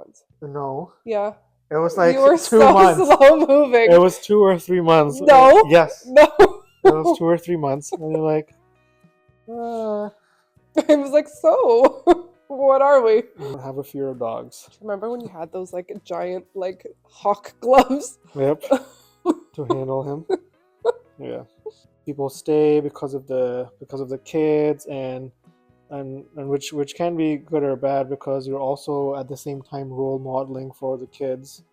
months. No. Yeah. It was like You were 2 so months. slow moving. It was 2 or 3 months. No. Yes. No. It was 2 or 3 months. And you're like, I was like, so what are we? I have a fear of dogs. Remember when you had those like giant like hawk gloves? Yep. To handle him. Yeah. People stay because of the kids and which can be good or bad, because you're also at the same time role modeling for the kids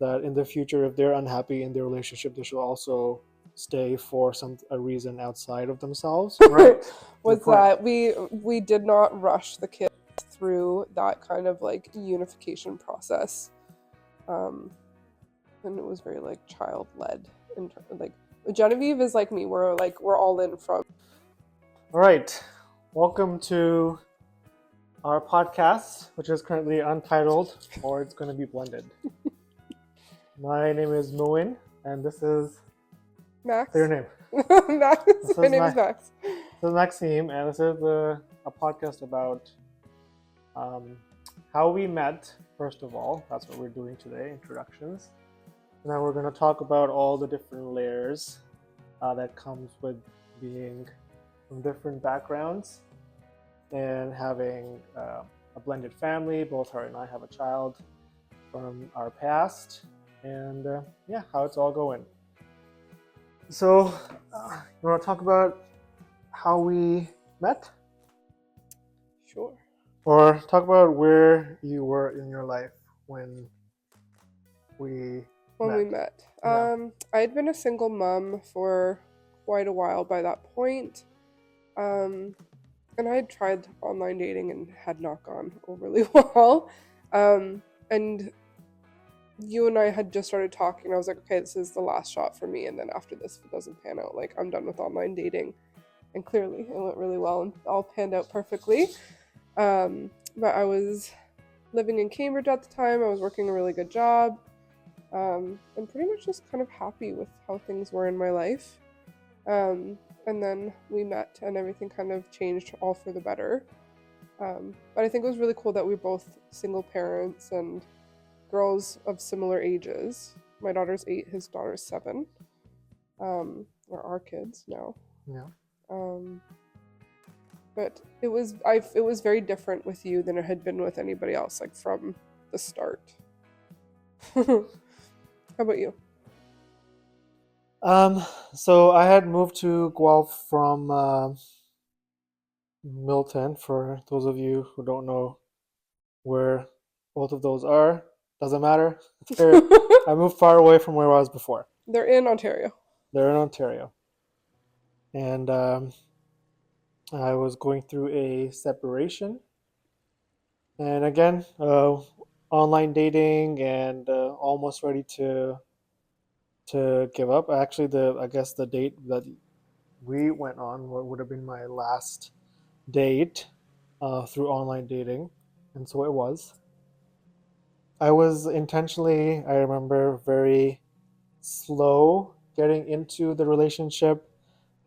that in the future, if they're unhappy in their relationship, they should also stay for a reason outside of themselves. Right. Was that we did not rush the kids through that kind of like unification process, and it was very like child led. Like Genevieve is like me. We're all in from. All right. Welcome to our podcast, which is currently untitled, or it's going to be blended. My name is Moin, and this is Max. Say your name. Max. My name is Max. This is Maxime, and this is a podcast about how we met. First of all, that's what we're doing today, introductions. And then we're going to talk about all the different layers that comes with being from different backgrounds and having a blended family. Both her and I have a child from our past, and how it's all going. So, you want to talk about how we met? Sure. Or talk about where you were in your life when we met. Yeah. I had been a single mom for quite a while by that point. And I had tried online dating and had not gone overly well. And you and I had just started talking, and I was like, okay, this is the last shot for me. And then after this, if it doesn't pan out, like, I'm done with online dating. And clearly, it went really well and all panned out perfectly. But I was living in Cambridge at the time. I was working a really good job. And pretty much just kind of happy with how things were in my life. And then we met, and everything kind of changed all for the better. But I think it was really cool that we were both single parents and girls of similar ages. My daughter's 8, his daughter's 7. Or our kids now. Yeah. But it was very different with you than it had been with anybody else, like from the start. How about you? So I had moved to Guelph from Milton. For those of you who don't know where both of those are, doesn't matter. I moved far away from where I was before. They're in Ontario. And I was going through a separation. And again, online dating and almost ready to give up. Actually, I guess the date that we went on would have been my last date through online dating, and so it was. I was intentionally, I remember, very slow getting into the relationship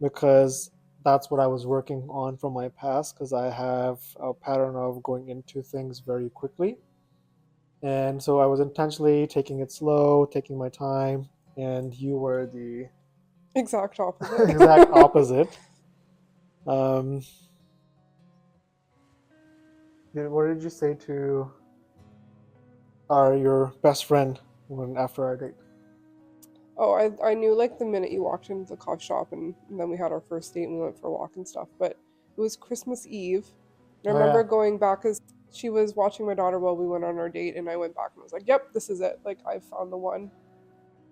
because that's what I was working on from my past, because I have a pattern of going into things very quickly. And so I was intentionally taking it slow, taking my time, and you were the exact opposite. exact opposite. What did you say to your best friend after our date? Oh, I knew like the minute you walked into the coffee shop, and then we had our first date and we went for a walk and stuff. But it was Christmas Eve. And I remember going back because she was watching my daughter while we went on our date, and I went back and I was like, yep, this is it. Like, I found the one.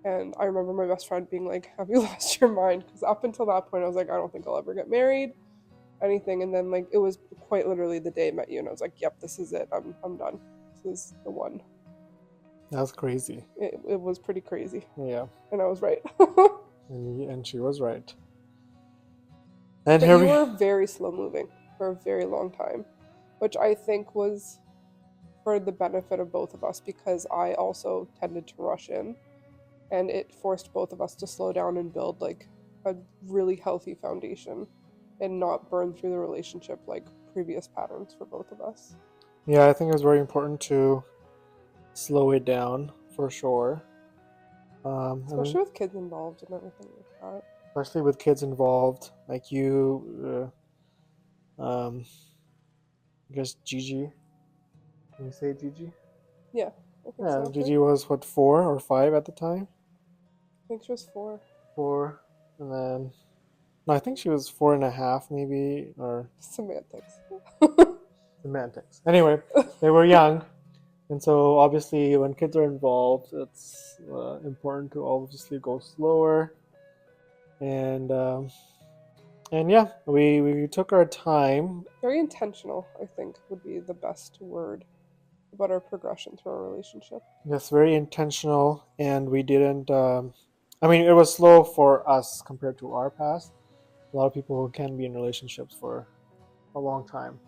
And I remember my best friend being like, have you lost your mind? Because up until that point, I was like, I don't think I'll ever get married, anything. And then like it was quite literally the day I met you, and I was like, yep, this is it. I'm done. This is the one. That's crazy. It was pretty crazy. Yeah. And I was right. and she was right. And but you were very slow moving for a very long time, which I think was for the benefit of both of us, because I also tended to rush in, and it forced both of us to slow down and build like a really healthy foundation and not burn through the relationship like previous patterns for both of us. Yeah, I think it was very important to slow it down for sure. I mean, Especially with kids involved and everything like that. especially with kids involved, like I guess Gigi. Can you say Gigi? Yeah, I think Yeah, so. Gigi Right? was what, 4 or 5 at the time? I think she was 4. 4, and then no, I think she was 4.5 maybe, or Semantics. semantics. Anyway, they were young, and so obviously when kids are involved, it's important to obviously go slower, and yeah, we took our time. Very intentional, I think, would be the best word about our progression through our relationship. Yes, very intentional, and we didn't. I mean, it was slow for us compared to our past. A lot of people can be in relationships for a long time.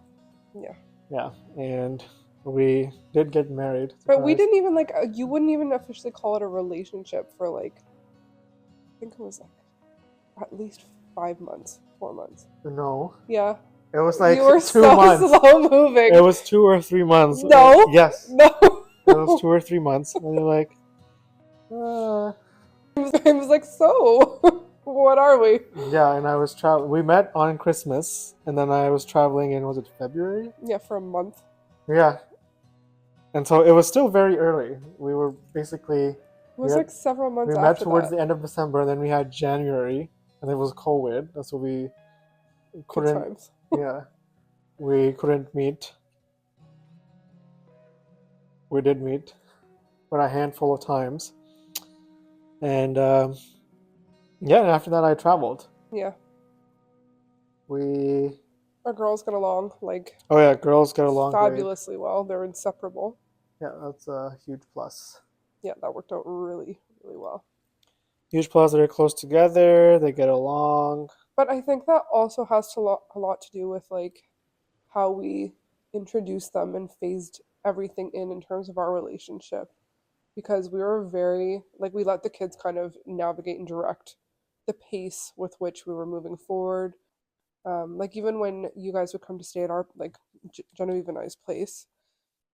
Yeah. Yeah, and we did get married. But we Surprise! didn't even like, you wouldn't even officially call it a relationship for like, I think it was like at least 5 months, 4 months. No, Yeah. it was You like were 2 months. slow moving. It was 2 or 3 months. No, Yes, no. it was 2 or 3 months. And you're like, I was like, so, what are we? yeah. And I was traveling. We met on Christmas, and then I was traveling in, was it February? Yeah, for a month. Yeah, and so it was still very early. We were basically It was like several months we met after towards that. the end of December, and then we had January, and it was COVID. That's what we Good couldn't. times. Yeah, we couldn't meet. We did meet, but a handful of times, and yeah. And after that, I traveled. Yeah. We Our girls get along like Oh yeah, girls get along great. fabulously well. They're inseparable. Yeah, that's a huge plus. Yeah, that worked out really, really well. Huge plus. They're close together. They get along. But I think that also has a lot to do with like how we introduced them and phased everything in terms of our relationship, because we were very like, we let the kids kind of navigate and direct the pace with which we were moving forward. Like even when you guys would come to stay at our like Genevieve and I's place,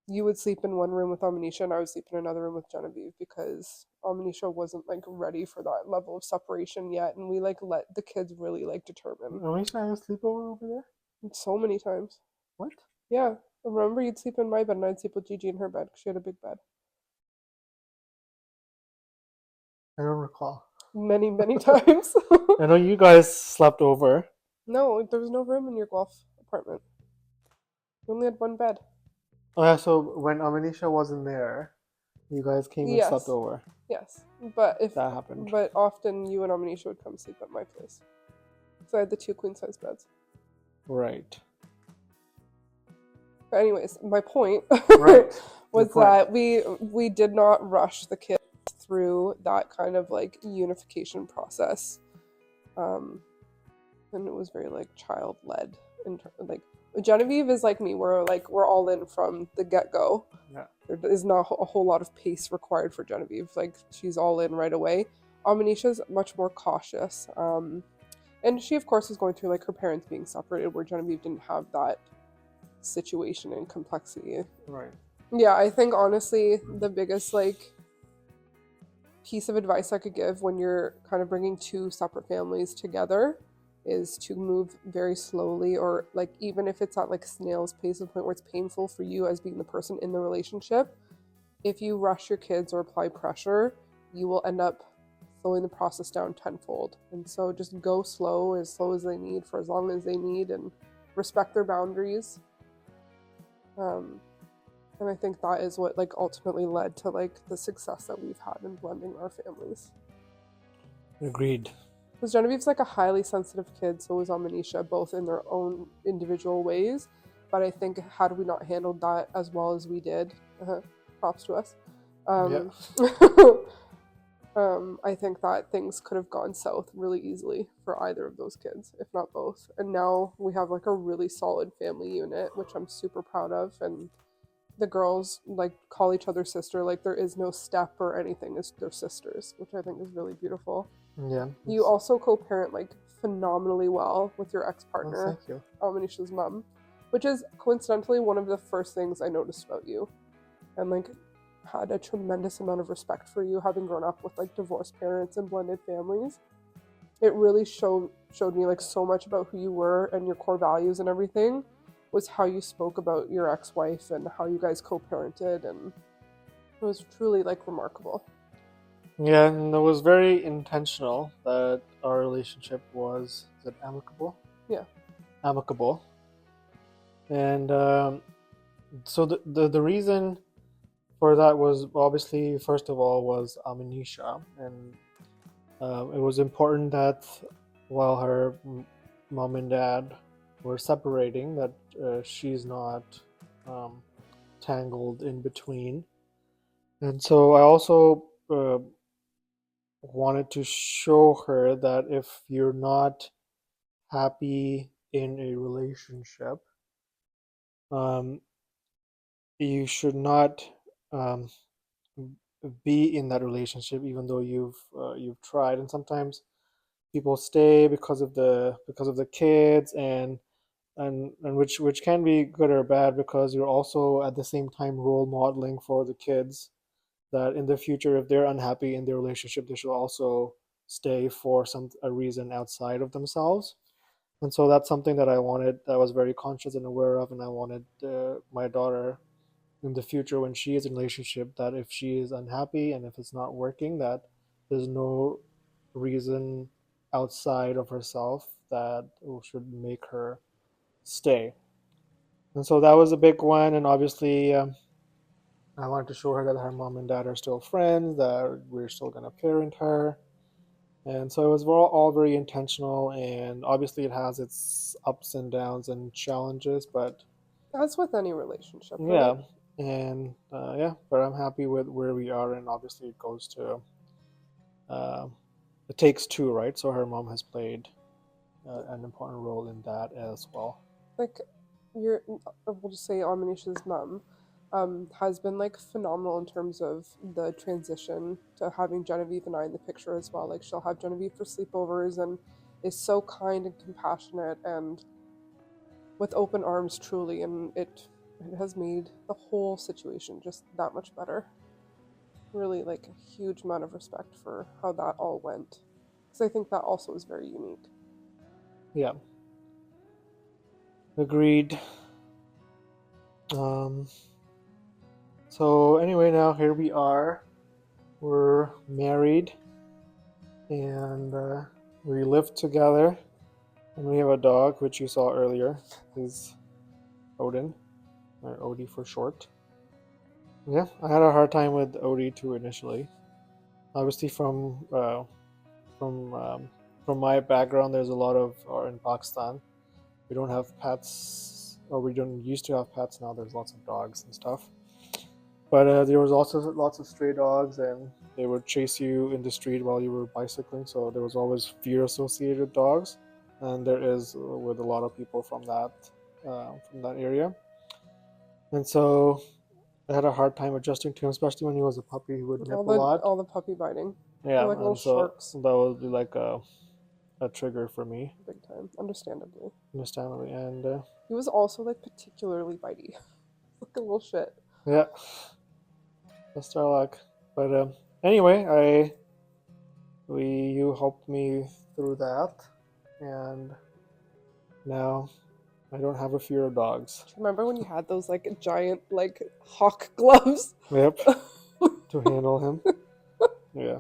you would sleep in one room with Amanisha and I would sleep in another room with Genevieve, because Amanisha wasn't like ready for that level of separation yet, and we like let the kids really like determine. Are we trying to have a sleepover over there? So many times. What? Yeah. Remember, you'd sleep in my bed and I'd sleep with Gigi in her bed because she had a big bed. I don't recall. Many, many times. I know you guys slept over. No, there was no room in your golf apartment. You only had one bed. Oh yeah, so when Amanisha wasn't there, you guys came and slept Yes. over. Yes. But That happened. but often you and Amanisha would come sleep at my place. So I had the 2 queen size beds. Right. But anyways, my point Right. was Good point. that we did not rush the kids through that kind of like unification process, and it was very like child led. Like Genevieve is like me, we're all in from the get go. Yeah. There is not a whole lot of pace required for Genevieve. Like she's all in right away. Amanisha's much more cautious, and she of course is going through like her parents being separated, where Genevieve didn't have that situation and complexity. Right. Yeah, I think honestly the biggest like piece of advice I could give when you're kind of bringing 2 separate families together is to move very slowly, or like even if it's at like snail's pace, to the point where it's painful for you as being the person in the relationship. If you rush your kids or apply pressure, you will end up slowing the process down tenfold. And so just go slow as they need for as long as they need, and respect their boundaries. And I think that is what like ultimately led to like the success that we've had in blending our families. Agreed. Because Genevieve's like a highly sensitive kid, so was Amanisha, both in their own individual ways. But I think had we not handled that as well as we did, props to us. Yeah. I think that things could have gone south really easily for either of those kids, if not both. And now we have like a really solid family unit, which I'm super proud of. And the girls like call each other sister. Like there is no step or anything. They're sisters, which I think is really beautiful. Yeah. You also co-parent like phenomenally well with your ex-partner, thank you. Amanisha's mom, which is coincidentally one of the first things I noticed about you. And like had a tremendous amount of respect for you, having grown up with like divorced parents and blended families. It really showed me like so much about who you were and your core values and everything was how you spoke about your ex-wife and how you guys co-parented, and it was truly like remarkable. Yeah, and it was very intentional that our relationship was, is it amicable? Yeah. Amicable. And so the reason for that was obviously, first of all, was amnesia. And it was important that while her mom and dad were separating, that she's not um, tangled in between. And so I also wanted to show her that if you're not happy in a relationship, um, you should not um, be in that relationship, even though you've tried. And sometimes people stay because of the kids, and which can be good or bad, because you're also at the same time role modeling for the kids that in the future, if they're unhappy in their relationship, they should also stay for some a reason outside of themselves. And so that's something that I was very conscious and aware of, and I wanted my daughter in the future, when she is in a relationship, that if she is unhappy and if it's not working, that there's no reason outside of herself that should make her stay. And so that was a big one. And obviously, I wanted to show her that her mom and dad are still friends, that we're still going to parent her. And so it was all very intentional. And obviously, it has its ups and downs and challenges, but As with any relationship, right? yeah. And yeah, but I'm happy with where we are. And obviously, it goes to, uh, it takes two, right? So her mom has played an important role in that as well. Like your, we'll just say Amanisha's mom, has been like phenomenal in terms of the transition to having Genevieve and I in the picture as well. Like she'll have Genevieve for sleepovers and is so kind and compassionate and with open arms truly, and it has made the whole situation just that much better. Really like a huge amount of respect for how that all went, because I think that also is very unique. Yeah, agreed. Um, so anyway, now here we are. We're married, and we live together, and we have a dog, which you saw earlier. He's Odin, or Odie for short. Yeah, I had a hard time with Odie too initially. Obviously, from from my background, there's a lot of, or in Pakistan, we don't have pets, or we don't used to have pets. Now there's lots of dogs and stuff. But there was also lots of stray dogs, and they would chase you in the street while you were bicycling. So there was always fear associated with dogs, and there is with a lot of people from that area. And so I had a hard time adjusting to him, especially when he was a puppy. He would nip a lot. All the puppy biting. They're Yeah, like little and so sharks. that would be like a trigger for me, Big time, understandably. understandably. And He was also like particularly bitey. Like a little shit. yeah, that's our luck. But anyway, I we you helped me through that, and now I don't have a fear of dogs. Remember when you had those like giant like hawk gloves? Yep, to handle him. Yeah.